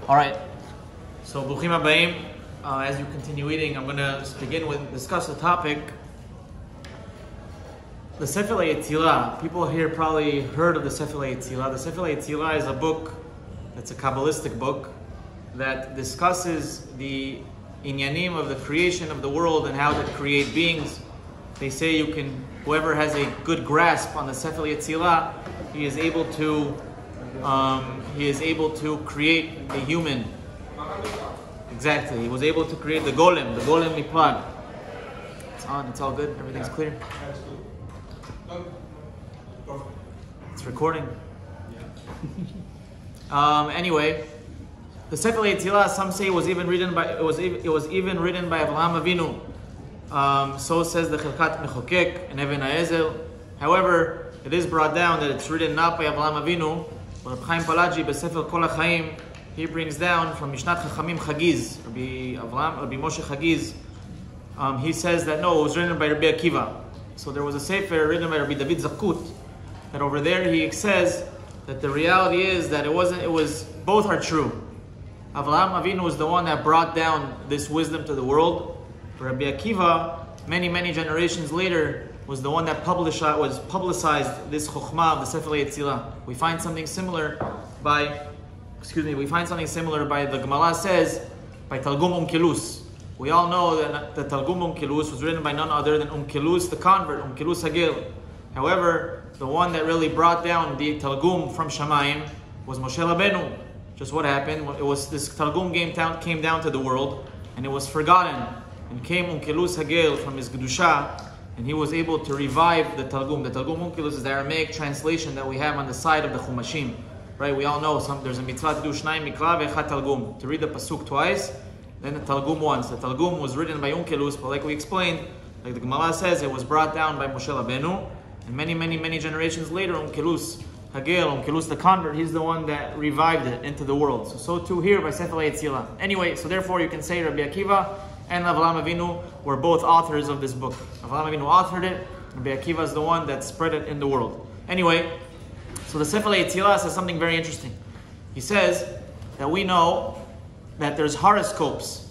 All right. So, Bruchim Habayim. As you continue eating, I'm going to discuss the topic. The Sefer Yetzirah. People here probably heard of the Sefer Yetzirah. The Sefer Yetzirah is a book. It's a Kabbalistic book that discusses the inyanim of the creation of the world and how to create beings. They say whoever has a good grasp on the Sefer Yetzirah, he is able to create a human. Exactly. He was able to create the golem miplad. It's on. It's all good. Everything's clear. It's recording. Anyway, the Sefer Yetzirah, some say it was even written by Avraham Avinu. So says the Chilkat Mechokek and Even HaEzel. However, it is brought down that it's written not by Avraham Avinu, but Reb Chaim Palaji B'Sefer Kol HaChaim, he brings down from Mishnat Chachamim Chagiz, Rabbi Moshe Chagiz. He says that no, it was written by Rabbi Akiva. So there was a sefer written by Rabbi David Zakut. That over there he says that the reality is that both are true. Avraham Avinu was the one that brought down this wisdom to the world. Rabbi Akiva, many generations later, was the one that publicized this chokhmah of the Sefer Yetzirah. We find something similar by the Gemara says by Targum Onkelos. We all know that the Targum Onkelos was written by none other than Onkelos the convert, Onkelos Hagel. However, the one that really brought down the Targum from Shamayim was Moshe Rabbeinu. Just what happened? This Targum came down to the world, and it was forgotten. And came Onkelos Hagel from his Gedusha, and he was able to revive the Targum. The Targum Onkelos is the Aramaic translation that we have on the side of the Chumashim. Right? We all know there's a mitzvah to do Shnayim Mikra ve'Echad Targum, to read the pasuk twice, then the Targum once. The Targum was written by Onkelos, but like we explained, like the Gemara says, it was brought down by Moshe Rabbeinu, and many generations later, Onkelos Hagel, Onkelos the convert, he's the one that revived it into the world. So too here by Sefer Yetzirah. Anyway, so therefore you can say Rabbi Akiva and Avraham Avinu were both authors of this book. Avraham Avinu authored it, Rabbi Akiva is the one that spread it in the world. Anyway, so the Sefer Yetzirah says something very interesting. He says that we know that there's horoscopes.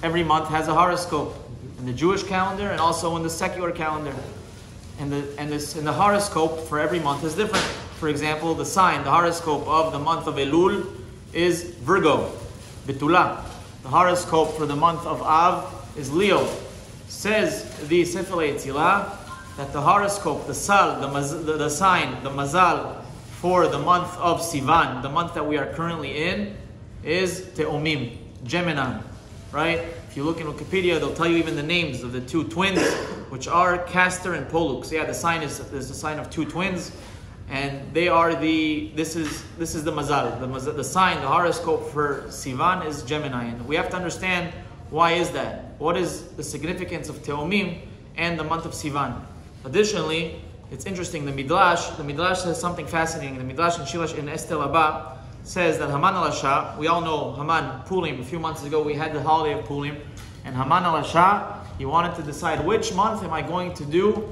Every month has a horoscope in the Jewish calendar and also in the secular calendar. And the horoscope for every month is different. For example, the horoscope of the month of Elul is Virgo, Betula. The horoscope for the month of Av is Leo. Says the Sefer Yetzirah that the horoscope, the sign, the mazal for the month of Sivan, the month that we are currently in, is Te'omim, Gemini, right? If you look in Wikipedia, they'll tell you even the names of the two twins, which are Castor and Pollux. Yeah, there's the sign of two twins, and they are this is the mazal, the sign, the horoscope for Sivan is Gemini, and we have to understand why is that. What is the significance of Te'omim and the month of Sivan? Additionally, it's interesting, the Midrash says something fascinating. The Midrash in Shilash in Esther Rabbah says that Haman al-Rasha, we all know Haman, Purim, a few months ago we had the holiday of Purim, and Haman al-Rasha, he wanted to decide which month am I going to do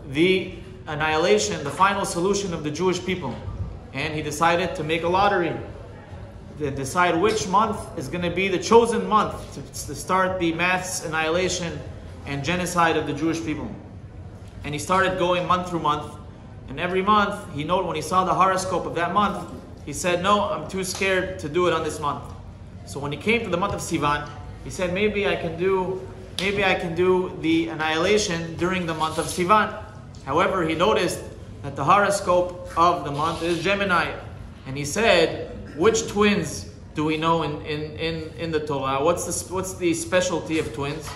the annihilation, the final solution of the Jewish people. And he decided to make a lottery to decide which month is going to be the chosen month to start the mass annihilation and genocide of the Jewish people. And he started going month through month, and every month when he saw the horoscope of that month, he said, no, I'm too scared to do it on this month. So when he came to the month of Sivan, he said, maybe I can do the annihilation during the month of Sivan. However, he noticed that the horoscope of the month is Gemini, and he said, which twins do we know in the Torah? What's the specialty of twins?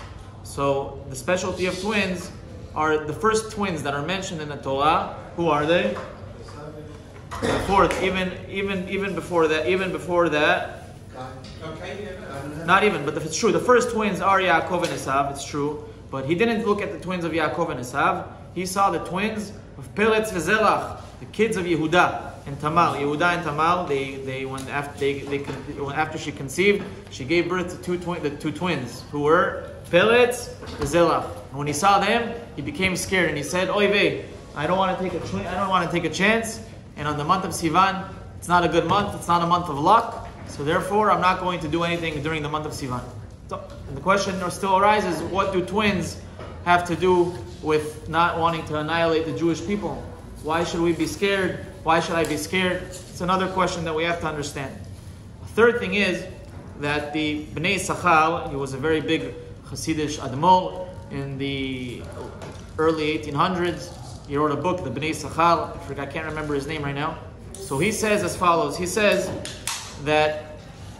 So the specialty of twins are the first twins that are mentioned in the Torah. Who are they? The fourth, even before that. Not even, but it's true. The first twins are Yaakov and Esav. It's true, but he didn't look at the twins of Yaakov and Esav. He saw the twins of Peretz and Zerach, the kids of Yehuda and Tamar. Yehuda and Tamar, after she conceived, she gave birth to the two twins who were Peretz and Zerach. And when he saw them, he became scared and he said, "Oy vey, I don't want to take a chance. And on the month of Sivan, it's not a good month. It's not a month of luck. So therefore, I'm not going to do anything during the month of Sivan. So, and the question still arises, what do twins have to do with not wanting to annihilate the Jewish people? Why should we be scared? Why should I be scared? It's another question that we have to understand. The third thing is that the Bnei Sachal, he was a very big Hasidic Admor in the early 1800s. He wrote a book, the Bnei Sachal. I can't remember his name right now. So he says as follows. He says that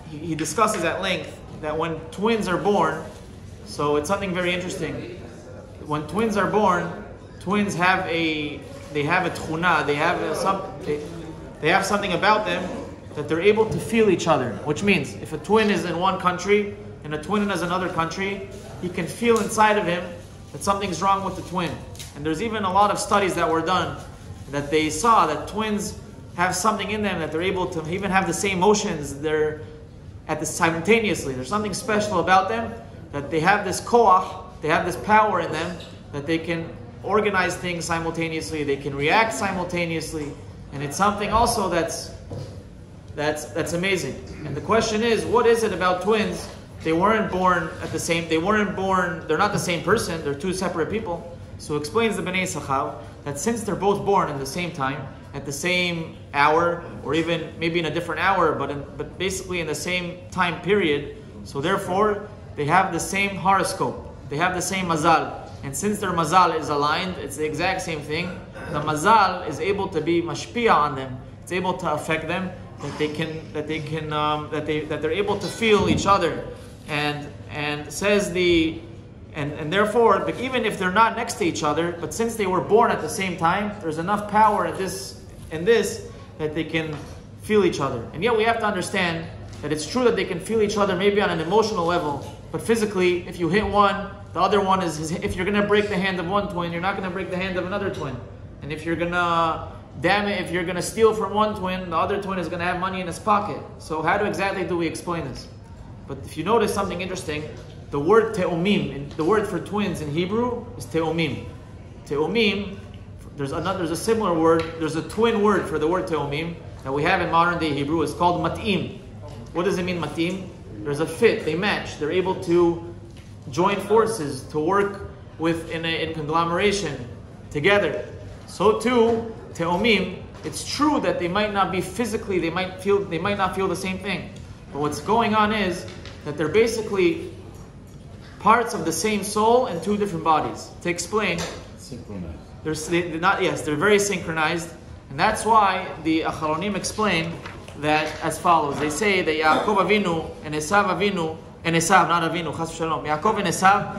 he discusses at length that when twins are born, so it's something very interesting. When twins are born, twins have a tchuna, they have something about them that they're able to feel each other. Which means, if a twin is in one country and a twin is another country, he can feel inside of him that something's wrong with the twin. And there's even a lot of studies that were done that they saw that twins have something in them that they're able to even have the same emotions. They're simultaneously. There's something special about them that they have this koach, they have this power in them that they can organize things simultaneously, they can react simultaneously, and it's something also that's amazing. And the question is, what is it about twins? They weren't born at the same. They're not the same person. They're two separate people. So explains the Bnei Sachal that since they're both born in the same time, at the same hour, or even maybe in a different hour, but basically in the same time period, so therefore they have the same horoscope. They have the same mazal. And since their mazal is aligned, it's the exact same thing. The mazal is able to be mashpia on them. It's able to affect them. That they're able to feel each other. And says and therefore, but even if they're not next to each other, but since they were born at the same time, there's enough power in this that they can feel each other. And yet we have to understand that it's true that they can feel each other maybe on an emotional level, but physically, if you hit one, the other one if you're going to break the hand of one twin, you're not going to break the hand of another twin. And if you're going to steal from one twin, the other twin is going to have money in his pocket. So how exactly do we explain this? But if you notice something interesting, the word te'omim, the word for twins in Hebrew is te'omim. Te'omim, there's a similar word, there's a twin word for the word te'omim that we have in modern day Hebrew. It's called mat'im. What does it mean, mat'im? There's a fit, they match. They're able to join forces, to work in conglomeration together. So too, te'omim, it's true that they might not be physically, they might not feel the same thing. But what's going on is that they're basically parts of the same soul in two different bodies. To explain, synchronized. They're very synchronized, and that's why the Acharonim explain that as follows. They say that Yaakov Avinu and Esav Avinu, and Esav, not Avinu, Chas Shalom. Yaakov and Esav,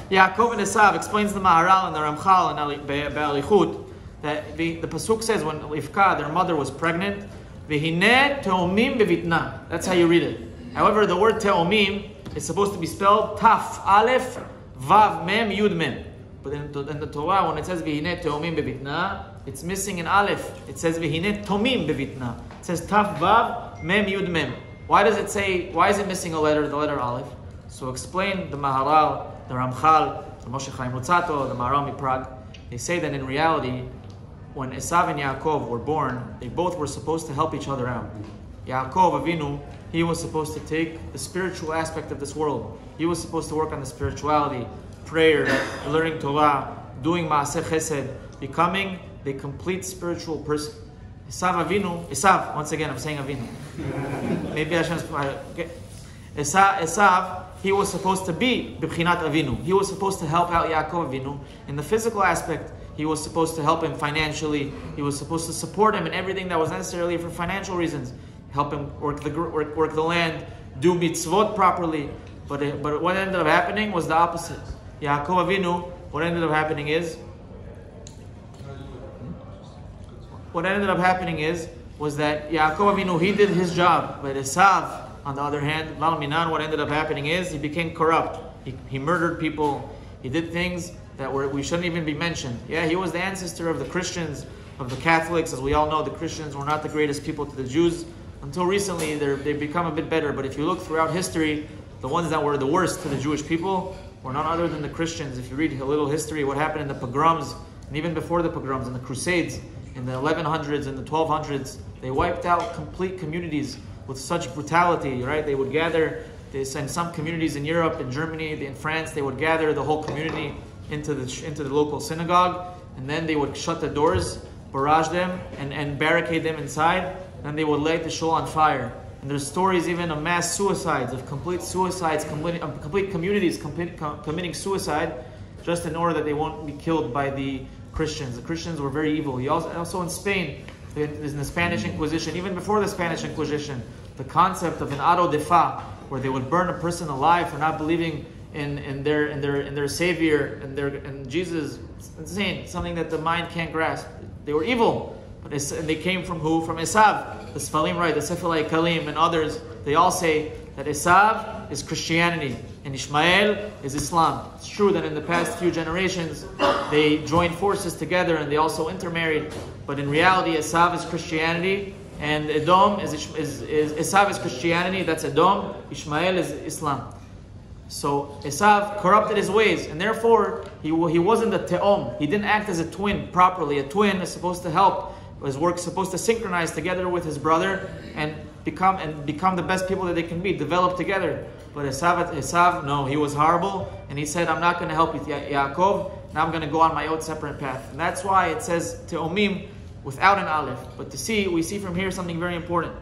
Yaakov and Esav explains the Maharal and the Ramchal and Be'alichut that the pasuk says when Rivka, their mother, was pregnant, V'hineh te'omim bevitna. That's how you read it. However, the word te'omim is supposed to be spelled Taf, Aleph, Vav, Mem, Yud, Mem. But in the Torah, when it says V'hineh te'omim bevitna, it's missing an Aleph. It says V'hineh tomim bevitna. It says Taf, Vav, Mem, Yud, Mem. Why is it missing a letter, the letter Aleph? So explain the Maharal, the Ramchal, the Moshe Chaim Luzzatto, the Maharal Prague. They say that in reality, when Esav and Yaakov were born, they both were supposed to help each other out. Yaakov Avinu, he was supposed to take the spiritual aspect of this world. He was supposed to work on the spirituality, prayer, learning Torah, doing Maaseh Chesed, becoming the complete spiritual person. Esav, once again I'm saying Avinu. Maybe I shouldn't. Okay. Esav, he was supposed to be B'bchinat Avinu. He was supposed to help out Yaakov Avinu in the physical aspect. He was supposed to help him financially. He was supposed to support him in everything that was necessarily for financial reasons. Help him work the land, do mitzvot properly. But what ended up happening was the opposite. Yaakov Avinu, what ended up happening is was that Yaakov Avinu, he did his job. But Esav, on the other hand, Lal Minan, what ended up happening is he became corrupt. He murdered people. He did things that we shouldn't even be mentioned. Yeah, he was the ancestor of the Christians, of the Catholics. As we all know, the Christians were not the greatest people to the Jews. Until recently, they've become a bit better. But if you look throughout history, the ones that were the worst to the Jewish people were none other than the Christians. If you read a little history, what happened in the pogroms, and even before the pogroms, in the Crusades, in the 1100s and the 1200s. They wiped out complete communities with such brutality, right? They would gather, in some communities in Europe, in Germany, in France, they would gather the whole community into the local synagogue, and then they would shut the doors, barrage them, and barricade them inside, and they would light the shul on fire. And there's stories even of mass suicides, of complete suicides, complete communities committing suicide, just in order that they won't be killed by the Christians. The Christians were very evil. Also in Spain, in the Spanish Inquisition, even before the Spanish Inquisition, the concept of an auto de fa, where they would burn a person alive for not believing in their Savior and Jesus. It's insane, something that the mind can't grasp. They were evil, but they came from who? From Esav. The Sfalim write, the Sefer Kalim and others, they all say that Esav is Christianity and Ishmael is Islam. It's true that in the past few generations they joined forces together and they also intermarried, but in reality Esav is Christianity and Edom is Esav is Christianity, that's Edom, Ishmael is Islam. So Esav corrupted his ways, and therefore he wasn't a te'om. He didn't act as a twin properly. A twin is supposed to help, his work is supposed to synchronize together with his brother and become the best people that they can be, develop together. But Esav, no, he was horrible, and he said, I'm not going to help you, Yaakov, now I'm going to go on my own separate path. And that's why it says te'omim without an aleph. But we see from here something very important,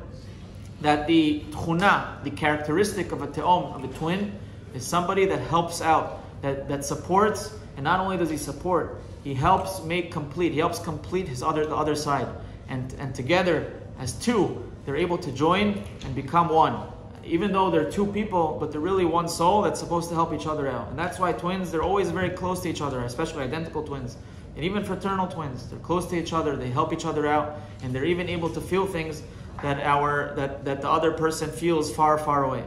that the tchuna, the characteristic of a te'om, of a twin, is somebody that helps out, that supports, and not only does he support, he helps complete the other side. And together, as two, they're able to join and become one. Even though they're two people, but they're really one soul that's supposed to help each other out. And that's why twins, they're always very close to each other, especially identical twins. And even fraternal twins, they're close to each other, they help each other out, and they're even able to feel things that the other person feels far, far away.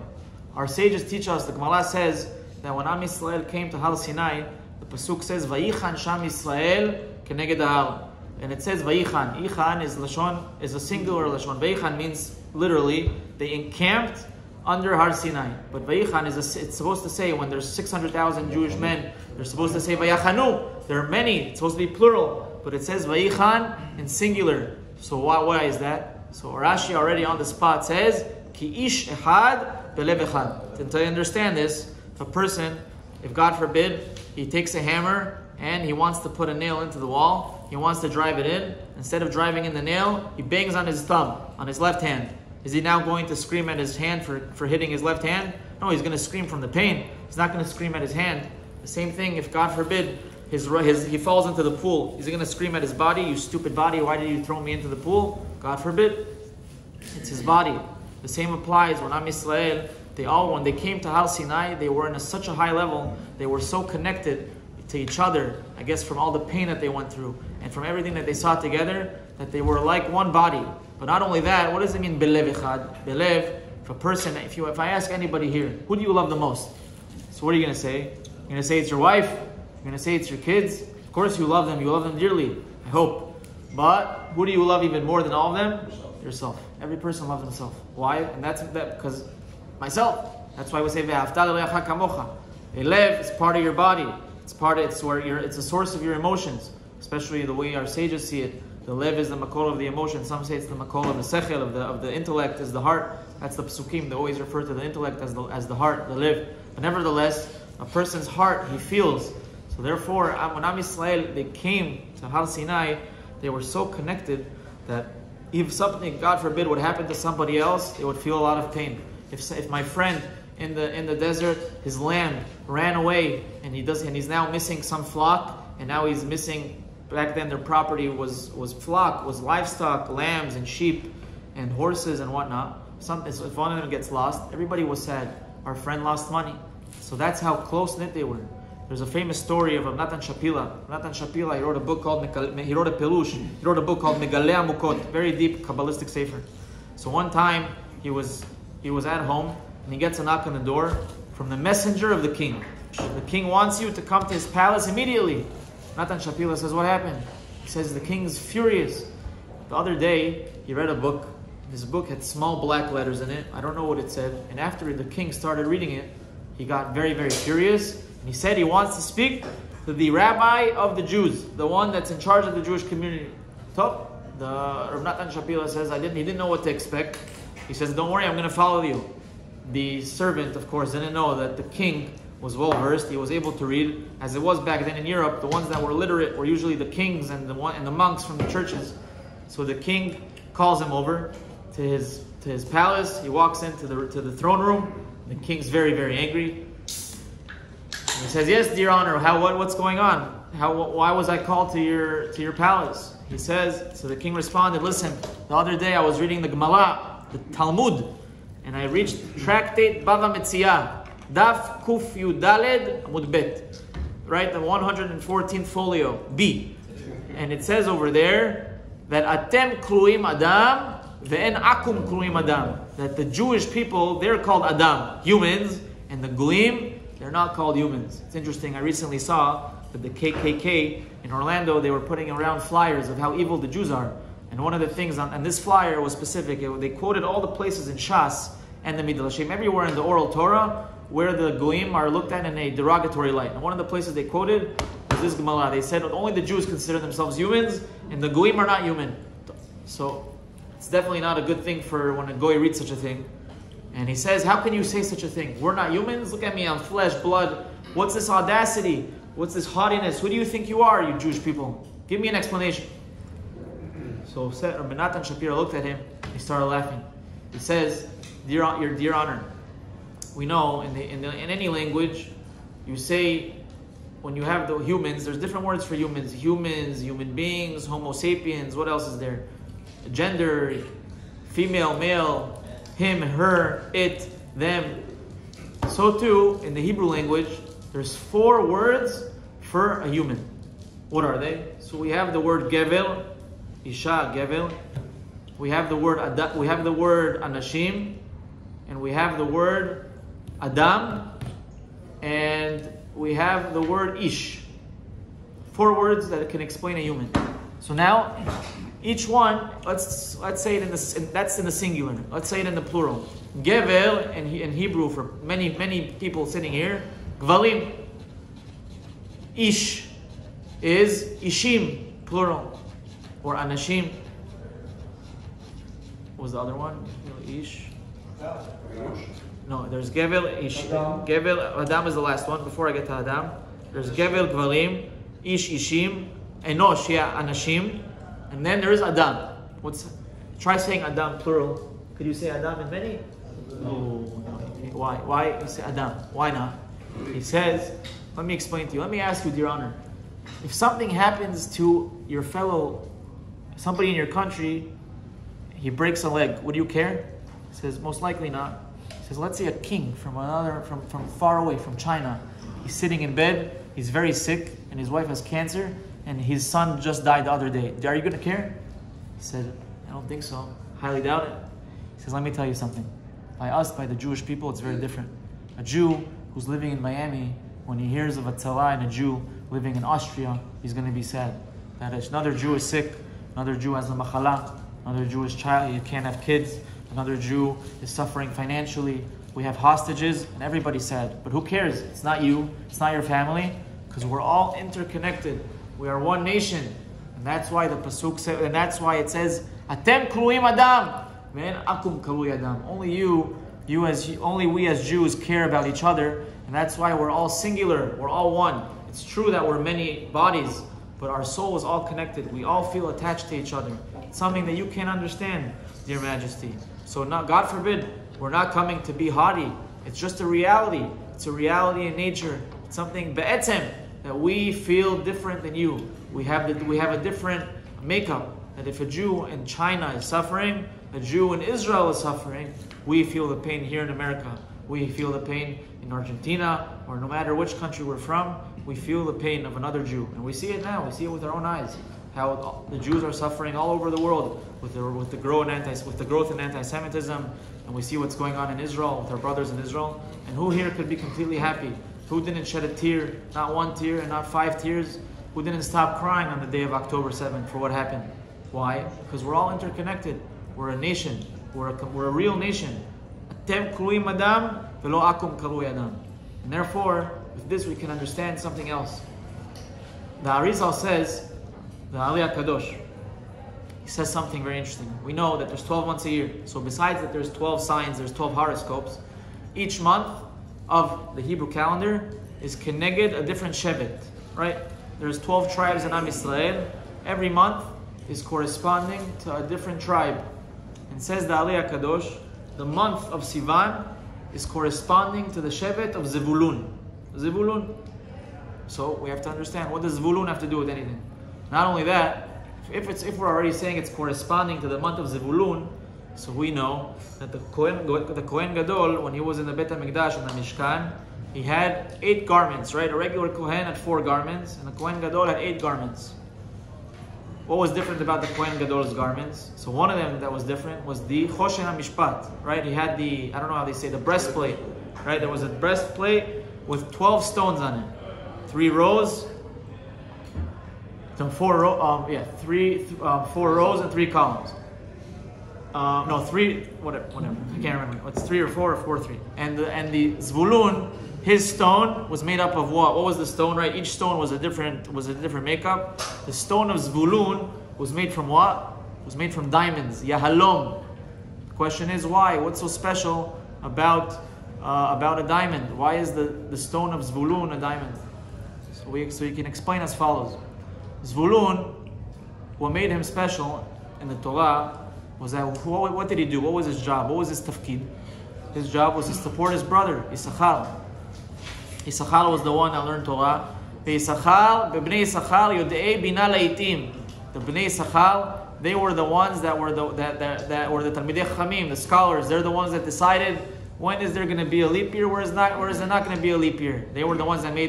Our sages teach us, the Gemara says, that when Am Yisrael came to Har Sinai, the Pasuk says, Vayichan Sham Yisrael keneged ha'ar. And it says Vayichan. Ichan is a singular Lashon. Vayichan means literally, they encamped under Har Sinai. But Vayichan it's supposed to say, when there's 600,000 Jewish men, they're supposed to say Vayachanu. There are many, it's supposed to be plural. But it says Vayichan in singular. So why is that? So Rashi already on the spot says, Ki ish echad belev echad. Until you understand this, if God forbid, he takes a hammer and he wants to put a nail into the wall, he wants to drive it in, instead of driving in the nail, he bangs on his thumb, on his left hand. Is he now going to scream at his hand for hitting his left hand? No, he's going to scream from the pain. He's not going to scream at his hand. The same thing, if God forbid, he falls into the pool, is he going to scream at his body, you stupid body, why did you throw me into the pool? God forbid. It's his body. The same applies when Am Yisrael, when they came to Har Sinai, they were in such a high level, they were so connected to each other, I guess from all the pain that they went through, and from everything that they saw together, that they were like one body. But not only that, what does it mean, belev echad? Belev, if I ask anybody here, who do you love the most? So what are you going to say? You're going to say it's your wife? You're going to say it's your kids? Of course you love them dearly, I hope. But who do you love even more than all of them? Yourself. Every person loves himself. Why? And that's because myself. That's why we say ve'ahavta l'reacha kamocha. A lev is part of your body. It's a source of your emotions, especially the way our sages see it. The lev is the makol of the emotion. Some say it's the makol of the sechel, of the intellect, is the heart. That's the psukim. They always refer to the intellect as the heart, the lev. But nevertheless, a person's heart, he feels. So therefore, when Am Yisrael, they came to Har Sinai, they were so connected that if something, God forbid, would happen to somebody else, they would feel a lot of pain. If my friend in the desert, his lamb ran away, and he's now missing some flock, and now he's missing. Back then, their property was livestock, lambs and sheep, and horses and whatnot. If one of them gets lost, everybody was sad. Our friend lost money. So that's how close knit they were. There's a famous story of Natan Shapila. Natan Shapila, he wrote a book called Megalei Amukot, very deep Kabbalistic sefer. So one time he was at home and he gets a knock on the door from the messenger of the king. The king wants you to come to his palace immediately. Natan Shapila says, what happened? He says, the king's furious. The other day he read a book. His book had small black letters in it. I don't know what it said. And after the king started reading it, he got very, very furious. And he said he wants to speak to the rabbi of the Jews, the one that's in charge of the Jewish community. So the Rav Natan Shapira says, he didn't know what to expect. He says, don't worry, I'm going to follow you. The servant, of course, didn't know that the king was well versed. He was able to read, as it was back then in Europe. The ones that were literate were usually the kings and the monks from the churches. So the king calls him over to his palace. He walks into the throne room. The king's very, very angry. He says, "Yes, dear honor. What's going on? Why was I called to your palace?" He says. So the king responded, "Listen, the other day I was reading the Gemara, the Talmud, and I reached Tractate Bava Metzia, Daf Kuf Yudaled Amud Bet, right, the 114th folio B, and it says over there that Atem Kluim Adam ve'en Akum Kluim Adam, that the Jewish people, they're called Adam, humans, and the Gulim, they're not called humans." It's interesting. I recently saw that the KKK in Orlando, they were putting around flyers of how evil the Jews are. And one of the things on this flyer was specific. They quoted all the places in Shas and the Midrashim, everywhere in the oral Torah, where the Goyim are looked at in a derogatory light. And one of the places they quoted was this Gemara. They said only the Jews consider themselves humans, and the Goyim are not human. So it's definitely not a good thing for when a Goy reads such a thing. And he says, how can you say such a thing? We're not humans? Look at me, I'm flesh, blood. What's this audacity? What's this haughtiness? Who do you think you are, you Jewish people? Give me an explanation. So Rabbi Natan Shapira looked at him. He started laughing. He says, your dear honor, we know in any language, you say, when you have the humans, there's different words for humans. Humans, human beings, homo sapiens, what else is there? Gender, female, male, him, her, it, them. So too, in the Hebrew language, there's 4 words for a human. What are they? So we have the word gevel, isha, gevel. We have the word anashim, and we have the word adam, and we have the word ish. 4 words that can explain a human. So now, each one, let's say it that's in the singular. Let's say it in the plural. Gevel in Hebrew, for many people sitting here, gvalim. Ish is ishim, plural, or anashim. What was the other one? Ish. No, there's gevel, ish. Gevel, Adam is the last one. Before I get to Adam, there's gevel, gvalim, ish, ishim, enosh, anashim. And then there is Adam. Try saying Adam plural. Could you say Adam in many? Oh, why? Why you say Adam? Why not? He says, let me explain to you. Let me ask you, dear honor. If something happens to your fellow, somebody in your country, he breaks a leg, would you care? He says, most likely not. He says, let's say a king from far away, from China. He's sitting in bed, he's very sick, and his wife has cancer, and his son just died the other day. Are you going to care? He said, I don't think so. Highly doubt it. He says, let me tell you something. By us, by the Jewish people, it's very different. A Jew who's living in Miami, when he hears of a tzala and a Jew living in Austria, he's going to be sad. That another Jew is sick, another Jew has a machala, another Jew is child, he can't have kids, another Jew is suffering financially, we have hostages, and everybody's sad. But who cares? It's not you, it's not your family, because we're all interconnected. We are one nation, and that's why the pasuk says, and that's why it says, "Atem kruim Adam, ve'en akum karui Adam." Only we as Jews care about each other, and that's why we're all singular. We're all one. It's true that we're many bodies, but our soul is all connected. We all feel attached to each other. It's something that you can't understand, dear Majesty. So, God forbid, we're not coming to be haughty. It's just a reality. It's a reality in nature. It's something be'etzem, that we feel different than you. We have a different makeup. That if a Jew in China is suffering, a Jew in Israel is suffering, we feel the pain here in America. We feel the pain in Argentina, or no matter which country we're from, we feel the pain of another Jew. And we see it now. We see it with our own eyes. How the Jews are suffering all over the world with the growth in anti-Semitism. And we see what's going on in Israel with our brothers in Israel. And who here could be completely happy? Who didn't shed a tear, not 1 tear and not 5 tears? Who didn't stop crying on the day of October 7th for what happened? Why? Because we're all interconnected. We're a nation. We're a real nation. Atem kruim Adam velo akum karui Adam. And therefore, with this we can understand something else. The Arizal says, the Aliyah Kadosh, he says something very interesting. We know that there's 12 months a year. So besides that there's 12 signs, there's 12 horoscopes. Each month of the Hebrew calendar is keneged a different shevet, right? There's 12 tribes in Am Yisrael. Every month is corresponding to a different tribe. And says the Aliyah Kadosh, the month of Sivan is corresponding to the shevet of Zevulun. Zevulun. So we have to understand, what does Zvulun have to do with anything? Not only that, if we're already saying it's corresponding to the month of Zevulun, so we know that the Kohen Gadol, when he was in the Beit HaMikdash and the Mishkan, he had 8 garments, right? A regular Kohen had 4 garments, and the Kohen Gadol had 8 garments. What was different about the Kohen Gadol's garments? So one of them that was different was the Choshen HaMishpat, right? He had the, I don't know how they say, the breastplate, right? There was a breastplate with 12 stones on it. 3 rows, 4 rows and 3 columns. No, 3, whatever. I can't remember. It's 3 or 4 or 4 3. And the Zvulun, his stone was made up of what? What was the stone? Right, each stone was a different makeup. The stone of Zvulun was made from what? It was made from diamonds. Yahalom. The question is why? What's so special about a diamond? Why is the stone of Zvulun a diamond? So you can explain as follows. Zvulun, what made him special in the Torah was that what did he do? What was his job? What was his tafkid? His job was to support his brother, Issachar. Issachar was the one that learned Torah. Issachar, b'bnei Issachar yodei bina leitim. The bnei Issachar, they were the ones that were the Talmidei Chachamim, the scholars. They're the ones that decided when is there going to be a leap year, where is there not going to be a leap year. They were the ones that they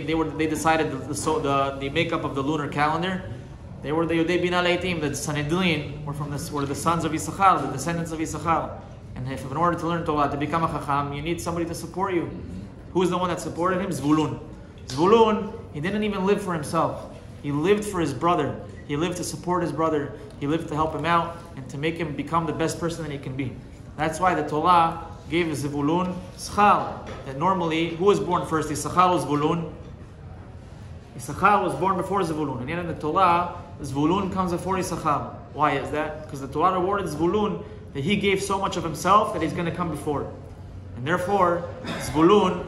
decided the makeup of the lunar calendar. They were the Yodei Bina Leitim, the Sanhedrin were the sons of Issachar, the descendants of Issachar. And if in order to learn Torah, to become a Chacham, you need somebody to support you. Who is the one that supported him? Zvulun. Zvulun, he didn't even live for himself. He lived for his brother. He lived to support his brother. He lived to help him out and to make him become the best person that he can be. That's why the Torah gave Zvulun schal. That normally, who was born first? Issachar or Zvulun? Issachar was born before Zvulun. And yet in the Torah, Zvulun comes before Issachar. Why is that? Because the Torah rewarded Zvulun that he gave so much of himself that he's going to come before. And therefore, Zvulun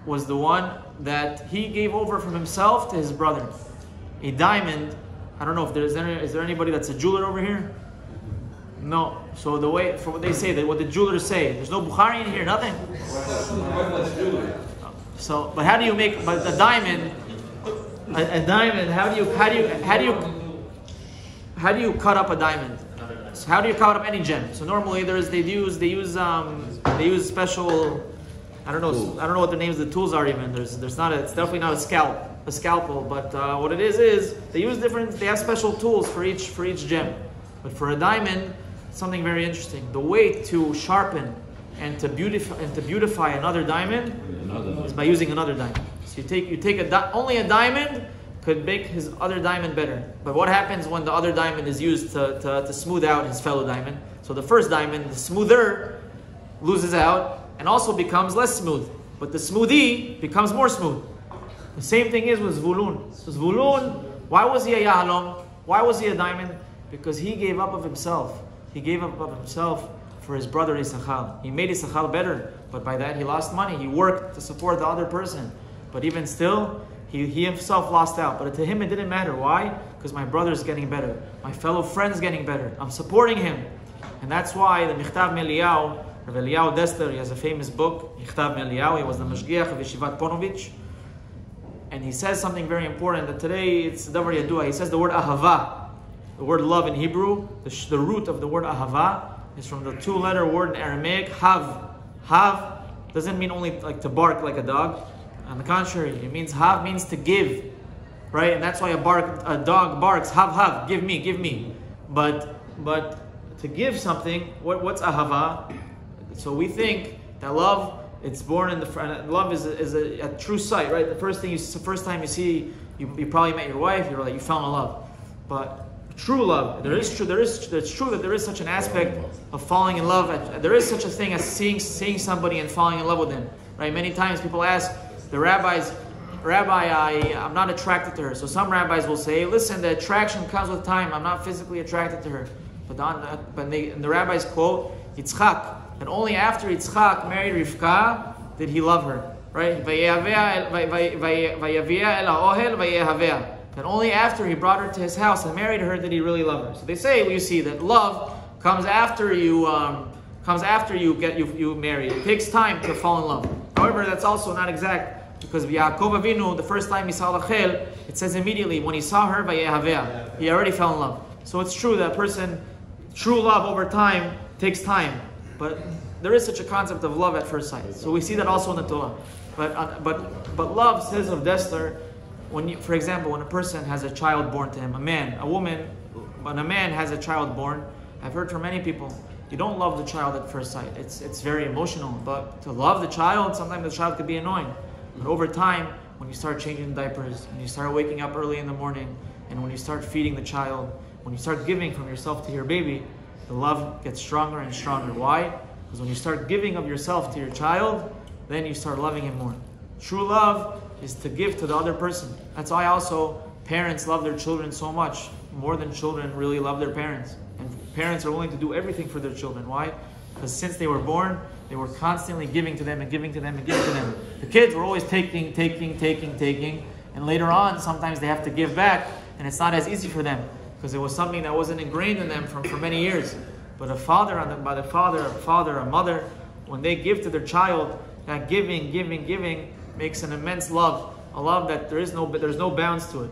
was the one that he gave over from himself to his brother. A diamond, I don't know if is there anybody that's a jeweler over here? No. So the way, for what they say, what the jewelers say, there's no Bukhari in here, nothing. So, but how do you make? But a diamond, how do you cut up a diamond? So how do you cut up any gem? So normally they use special. I don't know what the names of the tools are even. It's definitely not a scalpel. But what it is they have special tools for each gem. But for a diamond, something very interesting. The way to sharpen and to beautify another diamond is by using another diamond. So you take only a diamond could make his other diamond better. But what happens when the other diamond is used to smooth out his fellow diamond? So the first diamond, the smoother, loses out and also becomes less smooth. But the smoothie becomes more smooth. The same thing is with Zvulun. So Zvulun, why was he a Yahalom? Why was he a diamond? Because he gave up of himself. He gave up of himself for his brother Issachar. He made Issachar better, but by that he lost money. He worked to support the other person. But even still, he himself lost out. But to him it didn't matter. Why? Because my brother's getting better. My fellow friend's getting better. I'm supporting him. And that's why the Michtav Meliyahu, Rav Eliyahu Dester, he has a famous book, Michtav Meliyahu. He was the Mashgiach of Yeshivat Ponovich. And he says something very important that today it's Davar Yadua. He says the word Ahava. The word love in Hebrew, the root of the word Ahava is from the 2-letter word in Aramaic, Hav. Hav doesn't mean only like to bark like a dog. On the contrary, it means Hav means to give, right? And that's why a dog barks, Hav, give me. But to give something, what's Ahava? So we think that love, it's born in love is a true sight, right? The first time you see, you probably met your wife, you fell in love. But true love, it's true that there is such an aspect of falling in love. There is such a thing as seeing somebody and falling in love with them, right? Many times people ask the rabbis, Rabbi, I'm not attracted to her. So some rabbis will say, listen, the attraction comes with time. I'm not physically attracted to her. But the rabbis quote Yitzchak, and only after Yitzchak married Rivka did he love her. Right? And only after he brought her to his house and married her did he really love her. So they say, well, you see that love comes after you marry. It takes time to fall in love. However, that's also not exact, because Yaakov Avinu, the first time he saw Rachel, it says immediately when he saw her, he already fell in love. So it's true that true love over time takes time, but there is such a concept of love at first sight. So we see that also in the Torah. But love, says of Dessler, for example, when a person has a child born to him, a man, a woman, when a man has a child born, I've heard from many people, you don't love the child at first sight. It's very emotional, but to love the child, sometimes the child could be annoying. But over time, when you start changing diapers, and you start waking up early in the morning, and when you start feeding the child, when you start giving from yourself to your baby, the love gets stronger and stronger. Why? Because when you start giving of yourself to your child, then you start loving him more. True love is to give to the other person. That's why also parents love their children so much, more than children really love their parents. And parents are willing to do everything for their children. Why? Because since they were born, they were constantly giving to them and giving to them and giving to them. The kids were always taking, and later on, sometimes they have to give back, and it's not as easy for them, because it was something that wasn't ingrained in them for many years. But a father, a mother, when they give to their child, that giving makes an immense love, a love that there's no bounds to it.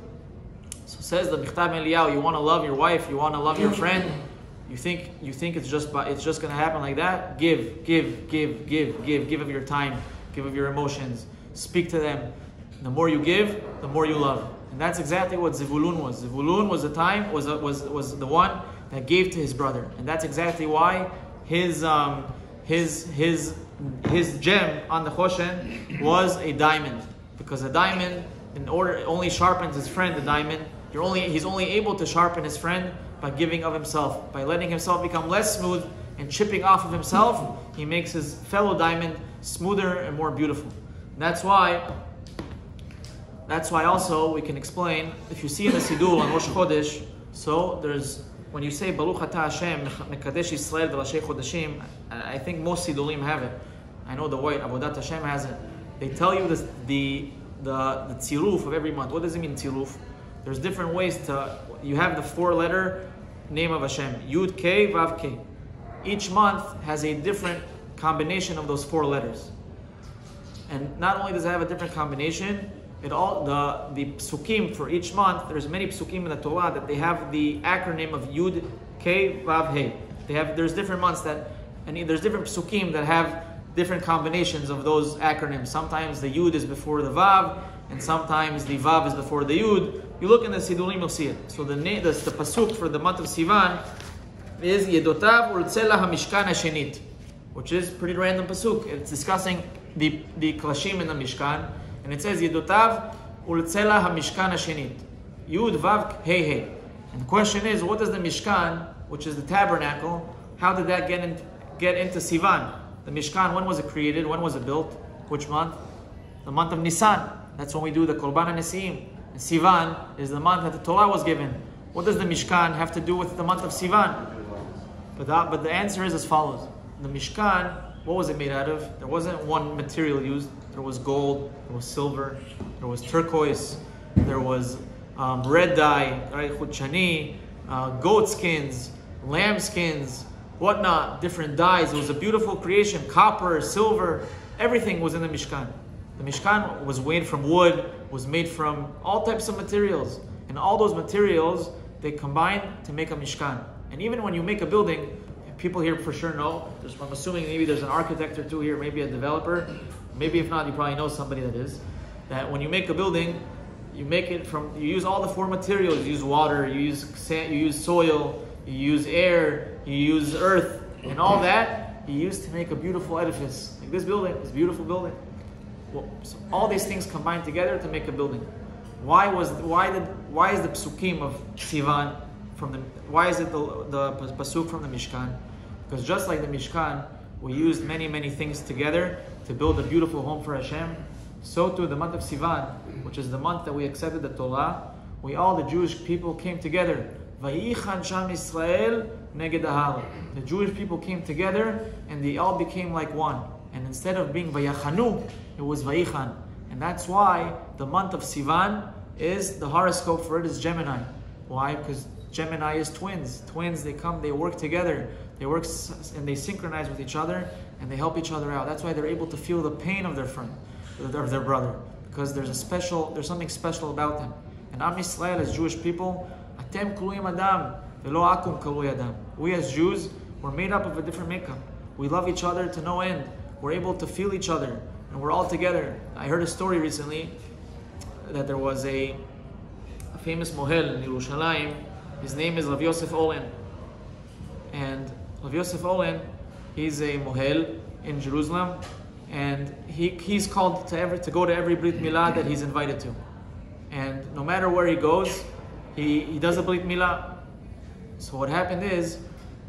So says the Michtav Eliyahu, you want to love your wife, you want to love your friend, you think it's just going to happen like that? Give of your time, give of your emotions, speak to them. The more you give, the more you love. And that's exactly what Zevulun was. Zevulun was the one that gave to his brother, and that's exactly why his gem on the Choshen was a diamond, because a diamond, only sharpens his friend. The diamond, he's only able to sharpen his friend by giving of himself, by letting himself become less smooth and chipping off of himself. He makes his fellow diamond smoother and more beautiful. And that's why also we can explain, if you see in the Siddur on Rosh Chodesh, so when you say Baruch Atah Hashem Mekadesh Yisrael V'Rashei Chodeshim, I think most Siddurim have it. I know the white Avodat Hashem has it. They tell you the tziruf of every month. What does it mean, tziruf? There's different ways you have the 4-letter name of Hashem, Yud K Vav K. Each month has a different combination of those 4 letters. And not only does it have a different combination, the psukim for each month, there's many psukim in the Torah that they have the acronym of Yud K Vav He. There's different months there's different psukim that have different combinations of those acronyms. Sometimes the Yud is before the Vav, and sometimes the Vav is before the Yud. You look in the Siddurim, you'll see it. So the pasuk for the month of Sivan is Yedotav Urtzela HaMishkan HaShenit, which is pretty random pasuk. It's discussing the klashim in the Mishkan, and it says Yedotav Urtzela HaMishkan HaShenit, Yud Vav He He. And the question is, what does the Mishkan, which is the tabernacle, how did that get into Sivan? The Mishkan, when was it created? When was it built? Which month? The month of Nisan. That's when we do the Korban HaNesiim. And Sivan is the month that the Torah was given. What does the Mishkan have to do with the month of Sivan? But the answer is as follows. The Mishkan, what was it made out of? There wasn't one material used. There was gold, there was silver, there was turquoise, there was red dye, right? Chutchani, goat skins, lamb skins, whatnot, different dyes. It was a beautiful creation. Copper, silver, everything was in the Mishkan. The Mishkan was made from wood, was made from all types of materials. And all those materials, they combine to make a Mishkan. And even when you make a building, people here for sure know, I'm assuming maybe there's an architect or two here, maybe a developer, maybe if not, you probably know somebody that is, that when you make a building, you use all the 4 materials. You use water, you use sand, you use soil, you use air, you use earth, and all that you use to make a beautiful edifice. Like this building, this beautiful building. Well, so all these things combine together to make a building. Why is the psukim of Sivan why is it the pasuk from the Mishkan? Because just like the Mishkan, we used many things together to build a beautiful home for Hashem. So too the month of Sivan, which is the month that we accepted the Torah, the Jewish people came together. Vayichan Sham Yisrael neged ahal. The Jewish people came together and they all became like one. And instead of being vayachanu, it was vayichan. And that's why the month of Sivan is, the horoscope for it is Gemini. Why? Because Gemini is twins. Twins, they come, they work together. They work and they synchronize with each other and they help each other out. That's why they're able to feel the pain of their friend, of their brother. Because there's something special about them. And Am Yisrael, as Jewish people, Atem kluyim adam, velo akum kalui adam. We as Jews, we're made up of a different makeup. We love each other to no end. We're able to feel each other. And we're all together. I heard a story recently that there was a famous mohel in Yerushalayim. His name is Rav Yosef Olen. And Rav Yosef Olen, he's a mohel in Jerusalem. And he's called to go to every Brit Milah that he's invited to. And no matter where he goes, he does a Brit Milah. So what happened is,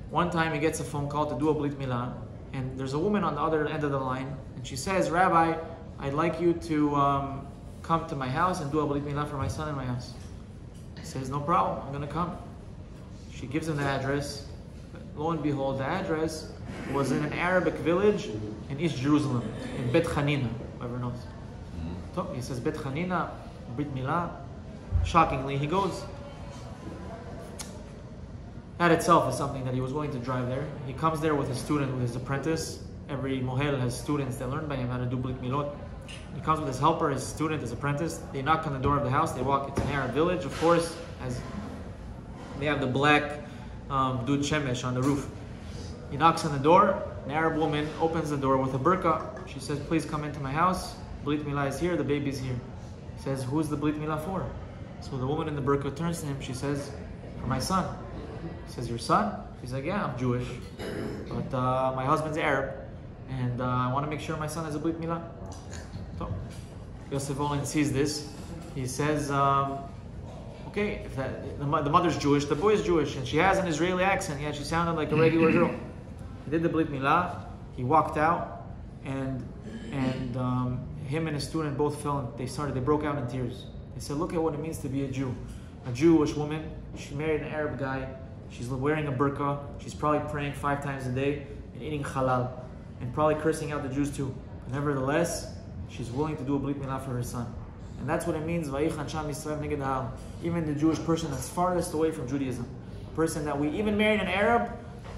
one time he gets a phone call to do a Brit Milah. And there's a woman on the other end of the line. And she says, Rabbi, I'd like you to come to my house and do a Brit Milah for my son in my house. He says, no problem, I'm going to come. She gives him the address. Lo and behold, the address was in an Arabic village in East Jerusalem, in Bet Hanina, whoever knows. So he says, Bet Hanina, Brit Milah. Shockingly, he goes. That itself is something that he was willing to drive there. He comes there with his student, with his apprentice. Every mohel has students that learn by him how to do Brit Milot. He comes with his helper, his student, his apprentice. They knock on the door of the house. They walk. It's an Arab village, of course. As they have the black dud shemesh on the roof. He knocks on the door. An Arab woman opens the door with a burqa. She says, please come into my house. Brit Milah is here. The baby's here. He says, who's the Brit Milah for? So the woman in the burqa turns to him. She says, for my son. He says, your son? She's like, yeah, I'm Jewish, but my husband's Arab, and I want to make sure my son has a Brit Milah. So Yosef Olen sees this. He says, okay, if the mother's Jewish, the boy is Jewish, and she has an Israeli accent, yet she sounded like a regular girl. He did the Brit Milah. He walked out, and him and his student both fell. They broke out in tears. They said, look at what it means to be a Jew. A Jewish woman, she married an Arab guy, she's wearing a burqa, she's probably praying 5 times a day and eating halal and probably cursing out the Jews too. But nevertheless, she's willing to do a Brit Milah for her son. And that's what it means, Vayichan Sham Yisrael neged ahal. Even the Jewish person that's farthest away from Judaism, a person that we even married an Arab,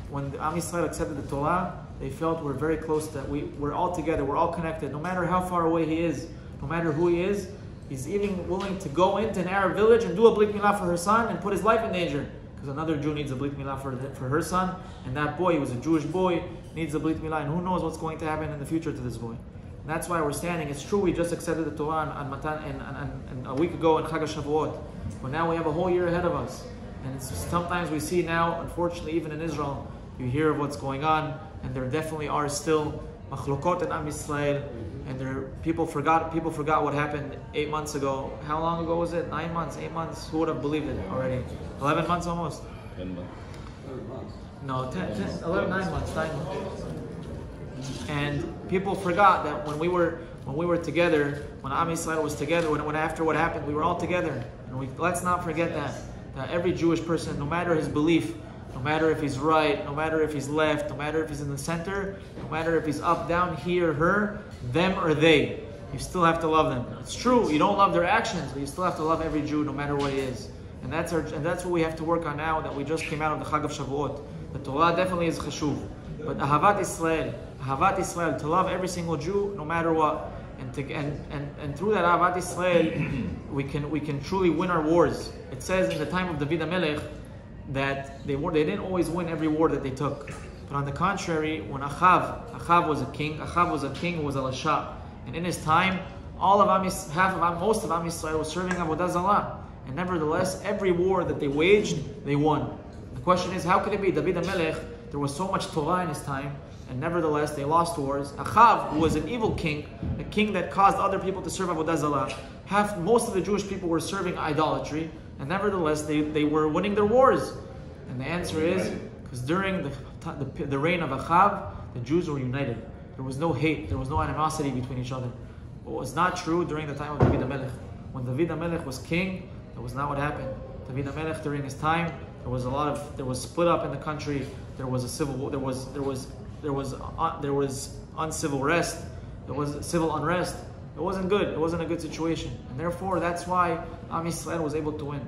when the Am Yisrael accepted the Torah, they felt we're very close, that we're all together, we're all connected, no matter how far away he is, no matter who he is. He's even willing to go into an Arab village and do a Brit Milah for her son and put his life in danger. Because another Jew needs a Brit Milah for her son. And that boy, he was a Jewish boy, needs a Brit Milah. And who knows what's going to happen in the future to this boy. And that's why we're standing. It's true we just accepted the Torah on Matan, and a week ago in Chag HaShavuot. But now we have a whole year ahead of us. And sometimes we see now, unfortunately, even in Israel, you hear of what's going on. And there definitely are still machlokot in Am Yisrael. And people forgot what happened 8 months ago. How long ago was it? 9 months, 8 months? Who would have believed it already? 11 months almost? 10 months. No, 9 months. And people forgot that when we were together, when Am Yisrael was together, when after what happened, we were all together. And let's not forget that every Jewish person, no matter his belief, no matter if he's right, no matter if he's left, no matter if he's in the center, no matter if he's up, down, he or her, them or they, you still have to love them. It's true, you don't love their actions, but you still have to love every Jew no matter what he is. And that's what we have to work on now that we just came out of the Chag of Shavuot. The Torah definitely is chashuv. But Ahavat Israel, to love every single Jew no matter what. And through that Ahavat Israel, we can truly win our wars. It says in the time of David HaMelech, that they didn't always win every war that they took. But on the contrary, when Achav was a king who was a Lasha. And in his time, most of Am Yisrael was serving Avodah Zarah. And nevertheless, every war that they waged, they won. The question is, how could it be? David HaMelech, there was so much Torah in his time, and nevertheless, they lost wars. Achav, who was an evil king, a king that caused other people to serve Avodah Zarah, most of the Jewish people were serving idolatry, and nevertheless, they were winning their wars. And the answer is, because during the reign of Achav, the Jews were united. There was no hate, there was no animosity between each other. What was not true during the time of David HaMelech. When David HaMelech was king, that was not what happened. David HaMelech, during his time, There was split up in the country. There was a civil war. There was uncivil rest. There was civil unrest. It wasn't good. It wasn't a good situation, and therefore that's why Am Yisrael was able to win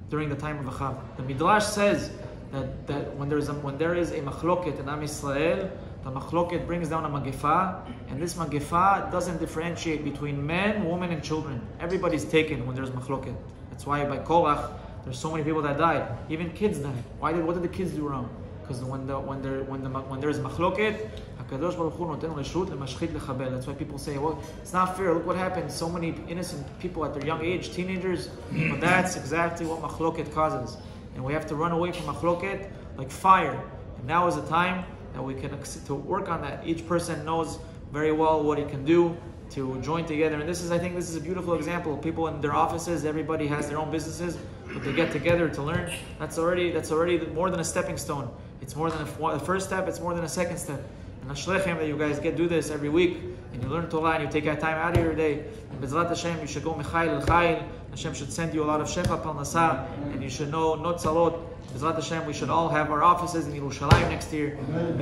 during the time of Achav. The Midrash says that when there is a machloket in Am Yisrael, the machloket brings down a magefa, and this magefa doesn't differentiate between men, women, and children. Everybody's taken when there's machloket. That's why by Korach, there's so many people that died. Even kids died. What did the kids do wrong? Because when there's machloket, HaKadosh Baruch Hu noten reshut lemashchit lechabel. That's why people say, well, it's not fair. Look what happened. So many innocent people at their young age, teenagers. But that's exactly what machloket causes. And we have to run away from machloket like fire. And now is the time that we can to work on that. Each person knows very well what he can do to join together. And I think this is a beautiful example. People in their offices, everybody has their own businesses, but they get together to learn. That's already more than a stepping stone. It's more than a first step. It's more than a second step. And ashlechem that you guys do this every week, and you learn Torah, and you take that time out of your day. And Bezrat Hashem, you should go Michael el-Chayil. Hashem should send you a lot of shefa parnasa, and you should know not tzalot. Bezrat Hashem, we should all have our offices in Yerushalayim next year. Amen.